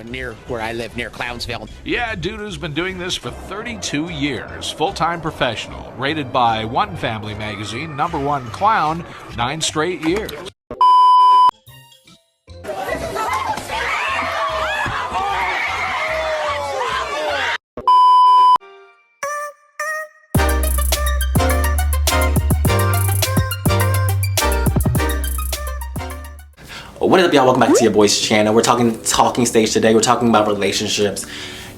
near where I live, near Clownsville. Yeah, dude who's been doing this for 32 years. Full-time professional. Rated by One Family Magazine, #1 clown, 9 straight years. What is up, y'all? Welcome back to your boy's channel. We're talking stage today. We're talking about relationships.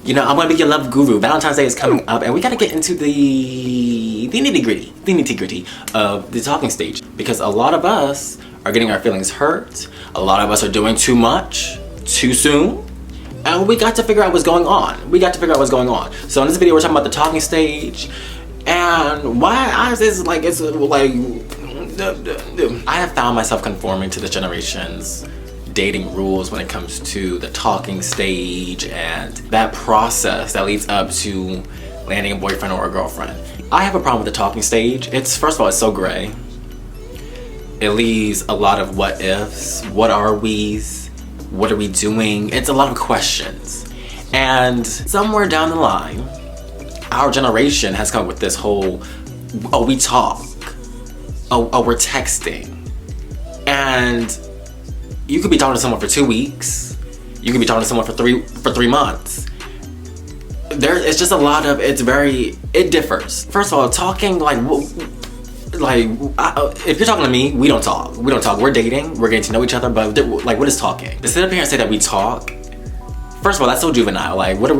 You know, I'm gonna be your love guru. Valentine's Day is coming up, and we gotta get into the nitty gritty of the talking stage, because a lot of us are getting our feelings hurt. A lot of us are doing too much too soon, and we got to figure out what's going on. So in this video, we're talking about the talking stage and why I have found myself conforming to this generation's dating rules when it comes to the talking stage and that process that leads up to landing a boyfriend or a girlfriend. I have a problem with the talking stage. First of all, it's so gray. It leaves a lot of what ifs. What are we's? What are we doing? It's a lot of questions. And somewhere down the line, our generation has come up with this whole, oh, we talk. Oh, we're texting. And you could be talking to someone for 2 weeks. You could be talking to someone for three months. It's just a lot of, it differs. First of all, talking, if you're talking to me, we don't talk. We're dating, we're getting to know each other, but what is talking? To sit up here and say that we talk, first of all, that's so juvenile.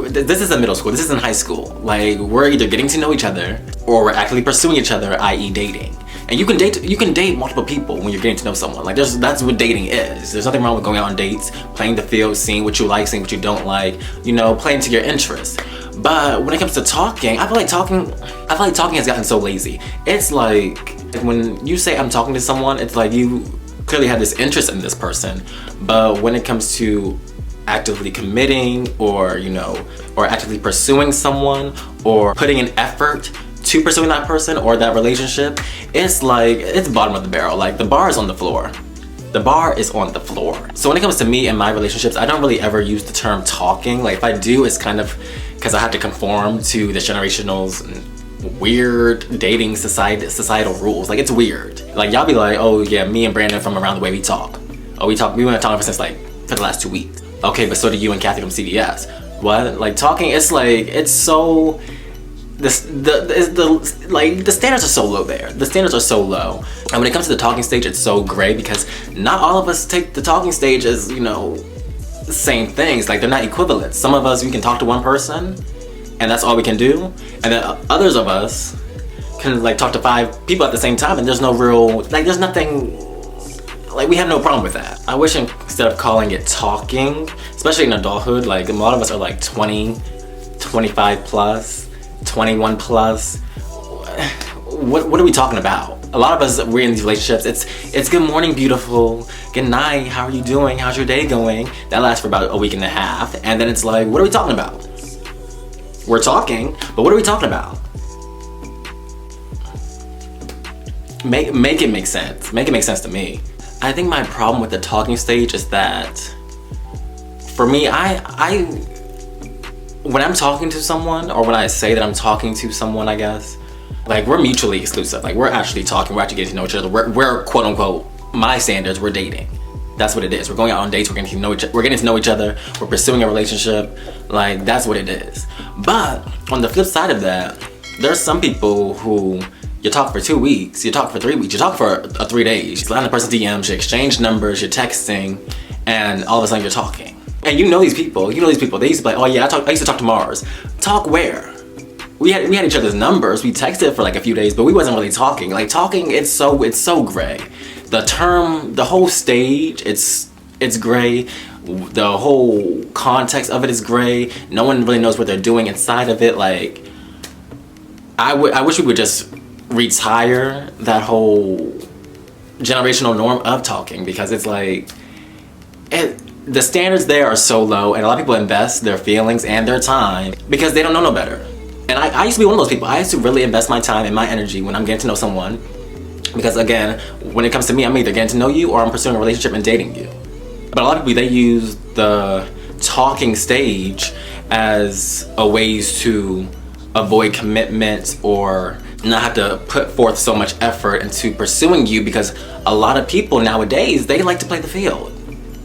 This isn't middle school, this isn't high school. We're either getting to know each other or we're actively pursuing each other, i.e. dating. And you can date multiple people when you're getting to know someone. That's what dating is. There's nothing wrong with going out on dates, playing the field, seeing what you like, seeing what you don't like, playing to your interests. But when it comes to talking, I feel like talking has gotten so lazy. It's like when you say I'm talking to someone, it's like you clearly have this interest in this person. But when it comes to actively committing or actively pursuing someone or putting an effort to pursuing that person or that relationship, it's bottom of the barrel. The bar is on the floor. The bar is on the floor. So when it comes to me and my relationships, I don't really ever use the term talking. If I do, it's kind of because I have to conform to this generational's weird dating societal rules. It's weird. Y'all be like, oh yeah, me and Brandon from around the way, we talk. Oh, we've been talking since for the last 2 weeks. Okay, but so do you and Kathy from CDS. What? Talking, it's so... The standards are so low there. The standards are so low. And when it comes to the talking stage, it's so gray because not all of us take the talking stage as, the same things. They're not equivalent. Some of us, we can talk to one person and that's all we can do. And then others of us can talk to 5 people at the same time and there's no real, there's nothing, we have no problem with that. I wish instead of calling it talking, especially in adulthood, a lot of us are 20, 25 plus, 21 plus. What are we talking about? A lot of us, we're in these relationships. It's good morning, beautiful. Good night. How are you doing? How's your day going? That lasts for about a week and a half, and then it's what are we talking about? We're talking, but what are we talking about? Make it make sense. Make it make sense to me. I think my problem with the talking stage is that, for me, when I'm talking to someone, or when I say that I'm talking to someone, I guess, we're mutually exclusive. We're actually talking, we're actually getting to know each other. We're quote unquote, my standards, we're dating. That's what it is. We're going out on dates, we're getting to know each other, we're pursuing a relationship. That's what it is. But on the flip side of that, there's some people who you talk for 2 weeks, you talk for 3 weeks, you talk for 3 days, you slide in the person's DMs, you exchange numbers, you're texting, and all of a sudden you're talking. And you know these people. They used to be like, oh yeah, I used to talk to Mars. Talk where? We had each other's numbers. We texted for a few days, but we wasn't really talking. Talking, it's so gray. The whole stage, it's gray. The whole context of it is gray. No one really knows what they're doing inside of it. I wish we would just retire that whole generational norm of talking, because it's the standards there are so low, and a lot of people invest their feelings and their time because they don't know no better. And I used to be one of those people. I used to really invest my time and my energy when I'm getting to know someone, because again, when it comes to me, I'm either getting to know you or I'm pursuing a relationship and dating you. But a lot of people, they use the talking stage as a ways to avoid commitment or not have to put forth so much effort into pursuing you, because a lot of people nowadays, they like to play the field.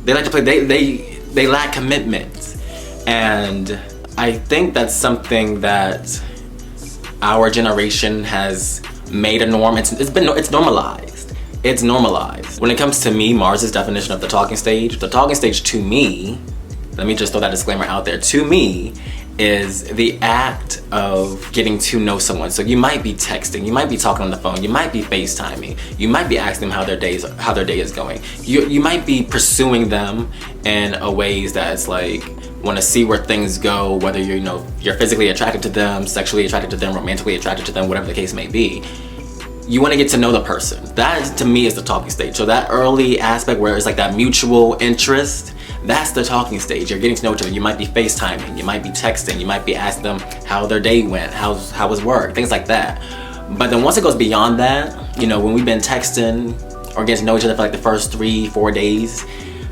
They like to play, they lack commitment. And I think that's something that our generation has made a norm. It's normalized. It's normalized. When it comes to me, Mars's definition of the talking stage to me, let me just throw that disclaimer out there, to me, is the act of getting to know someone. So you might be texting, you might be talking on the phone, you might be FaceTiming, you might be asking them how their day is going. You might be pursuing them in a ways that's like, want to see where things go, whether you're physically attracted to them, sexually attracted to them, romantically attracted to them, whatever the case may be. You want to get to know the person. That to me is the talking stage. So that early aspect where it's like that mutual interest, that's the talking stage. You're getting to know each other. You might be FaceTiming, you might be texting, you might be asking them how their day went, how was work, things like that. But then once it goes beyond that, when we've been texting or getting to know each other for like the first 3-4 days,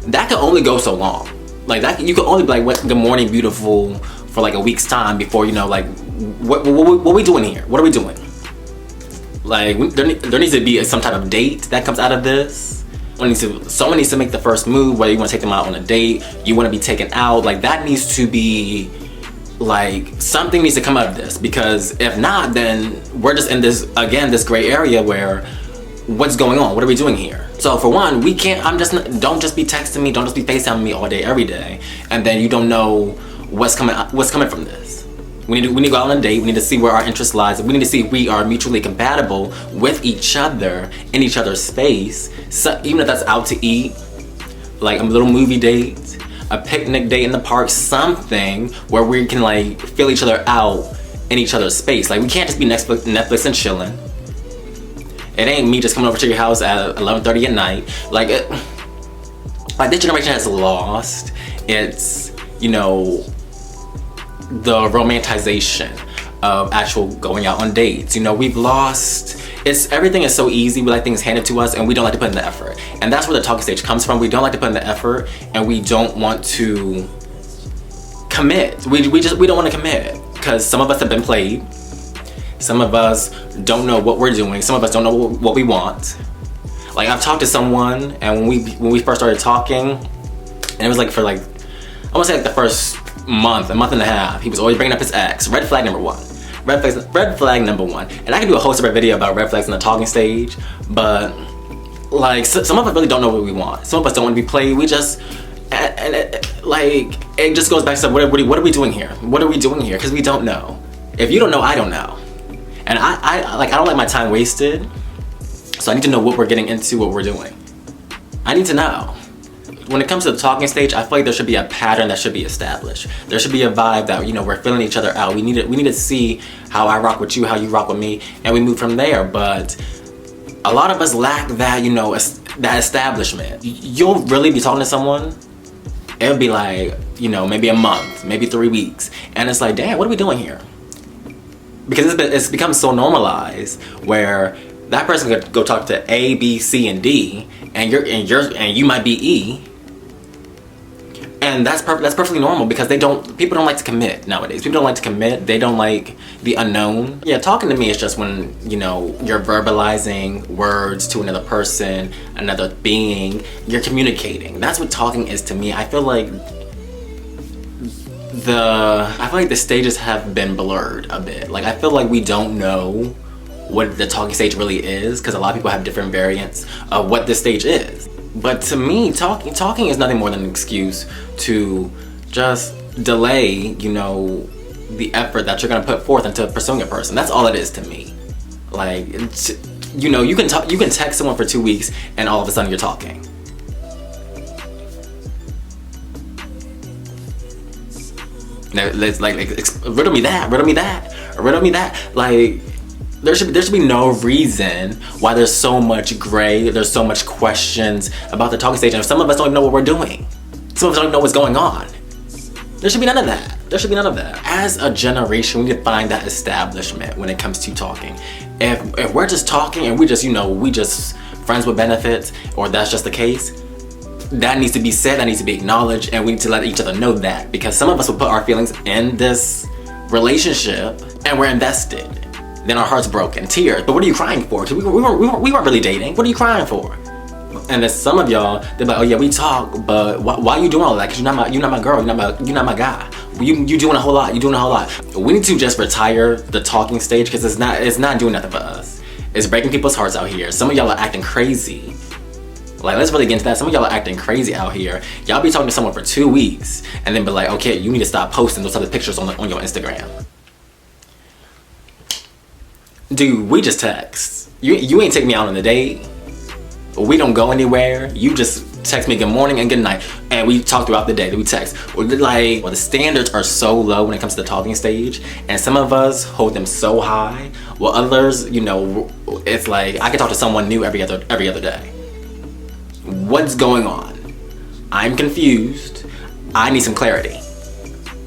that can only go so long. Like that, you can only be like, "Good morning, beautiful," for like a week's time before like, what are we doing here? What are we doing? Like there needs to be some type of date that comes out of this. Someone needs to make the first move, whether you want to take them out on a date, you want to be taken out, like that needs to be, like, something needs to come out of this, because if not, then we're just in this gray area where what's going on? What are we doing here? So for one, don't just be texting me, don't just be FaceTiming me all day, every day, and then you don't know what's coming from this. We need to go out on a date. We need to see where our interest lies. We need to see if we are mutually compatible with each other in each other's space. So even if that's out to eat, like a little movie date, a picnic date in the park, something where we can like feel each other out in each other's space. Like we can't just be Netflix and chilling. It ain't me just coming over to your house at 11:30 at night. Like this generation has lost its, the romanticization of actual going out on dates. We've lost, everything is so easy. We like things handed to us and we don't like to put in the effort. And that's where the talking stage comes from. We don't like to put in the effort and we don't want to commit. We don't want to commit because some of us have been played. Some of us don't know what we're doing. Some of us don't know what we want. Like I've talked to someone and when we first started talking, and it was like for like, I want to say like the first a month and a half, he was always bringing up his ex. Red flag number one. Red flag number one. And I can do a whole separate video about red flags in the talking stage, but like some of us really don't know what we want. Some of us don't want to be played. We just, it just goes back to what are we doing here? What are we doing here? Because we don't know. If you don't know, I don't know. And I don't like my time wasted. So I need to know what we're getting into, what we're doing. I need to know. When it comes to the talking stage, I feel like there should be a pattern that should be established. There should be a vibe that, we're feeling each other out. We need to see how I rock with you, how you rock with me, and we move from there. But a lot of us lack that, that establishment. You'll really be talking to someone, it'll be like, maybe a month, maybe 3 weeks. And it's like, damn, what are we doing here? Because it's become so normalized where that person could go talk to A, B, C, and D, and you might be E. And that's perfectly normal because people don't like to commit nowadays. People don't like to commit. They don't like the unknown. Yeah, talking to me is just when, you're verbalizing words to another person, another being. You're communicating. That's what talking is to me. I feel like the stages have been blurred a bit. Like I feel like we don't know what the talking stage really is because a lot of people have different variants of what this stage is. But to me, talking is nothing more than an excuse to just delay, the effort that you're gonna put forth into pursuing a person. That's all it is to me. Like, you can text someone for 2 weeks and all of a sudden you're talking. Now, riddle me that. Like, there should be no reason why there's so much gray, there's so much questions about the talking stage, and some of us don't even know what we're doing. Some of us don't even know what's going on. There should be none of that. As a generation, we need to find that establishment when it comes to talking. If we're just talking and we just friends with benefits, or that's just the case, that needs to be said, that needs to be acknowledged, and we need to let each other know that, because some of us will put our feelings in this relationship and we're invested. Then our heart's broken, tears. But what are you crying for? Because we weren't really dating. What are you crying for? And then some of y'all, they're like, oh yeah, we talk, but why are you doing all that? Because you're not my girl, you're not my guy. You doing a whole lot, We need to just retire the talking stage, because it's not doing nothing for us. It's breaking people's hearts out here. Some of y'all are acting crazy. Like, let's really get into that. Some of y'all are acting crazy out here. Y'all be talking to someone for 2 weeks and then be like, okay, you need to stop posting those type of pictures on your Instagram. Dude, we just text. You ain't take me out on a date. We don't go anywhere. You just text me good morning and good night, and we talk throughout the day. We text. Like, well, the standards are so low when it comes to the talking stage, and some of us hold them so high, while others, you know, it's like I can talk to someone new every other day. What's going on? I'm confused. I need some clarity.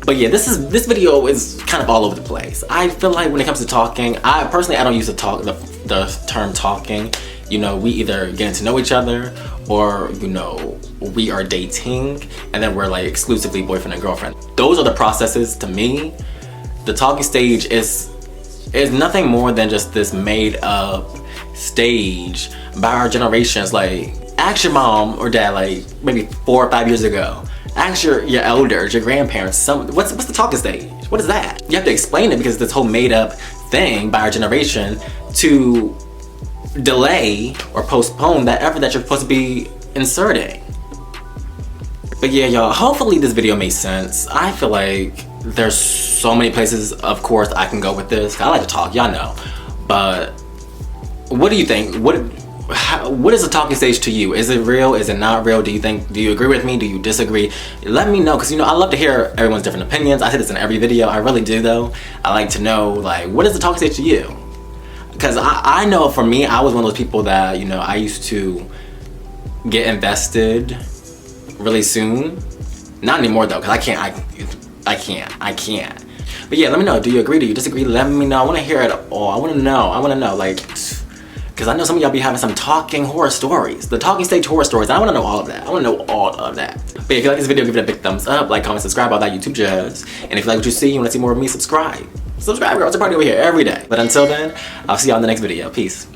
But yeah, this video is kind of all over the place. I feel like when it comes to talking, I don't use the term talking. You know, we either getting to know each other, or, you know, we are dating and then we're like exclusively boyfriend and girlfriend. Those are the processes to me. The talking stage is nothing more than just this made up stage by our generations. Like, ask your mom or dad, like maybe 4 or 5 years ago. Ask your elders, your grandparents, what's the talking stage? What is that? You have to explain it, because this whole made up thing by our generation to delay or postpone that effort that you're supposed to be inserting. But yeah, y'all, hopefully this video made sense. I feel like there's so many places, of course, I can go with this. I like to talk, y'all know. But what do you think? What is a talking stage to you? Is it real? Is it not real? Do you agree with me? Do you disagree? Let me know, because, you know, I love to hear everyone's different opinions. I say this in every video. I really do, though. I like to know, like, what is the talking stage to you? Because I know for me, I was one of those people that, you know, I used to get invested really soon. Not anymore, though, because I can't. But yeah, let me know. Do you agree? Do you disagree? Let me know. I want to hear it all. I want to know, like, because I know some of y'all be having some talking horror stories. The talking stage horror stories. I want to know all of that. But yeah, if you like this video, give it a big thumbs up. Like, comment, subscribe, all that YouTube jazz. And if you like what you see, you want to see more of me, subscribe. Subscribe, girl. It's a party over here every day. But until then, I'll see y'all in the next video. Peace.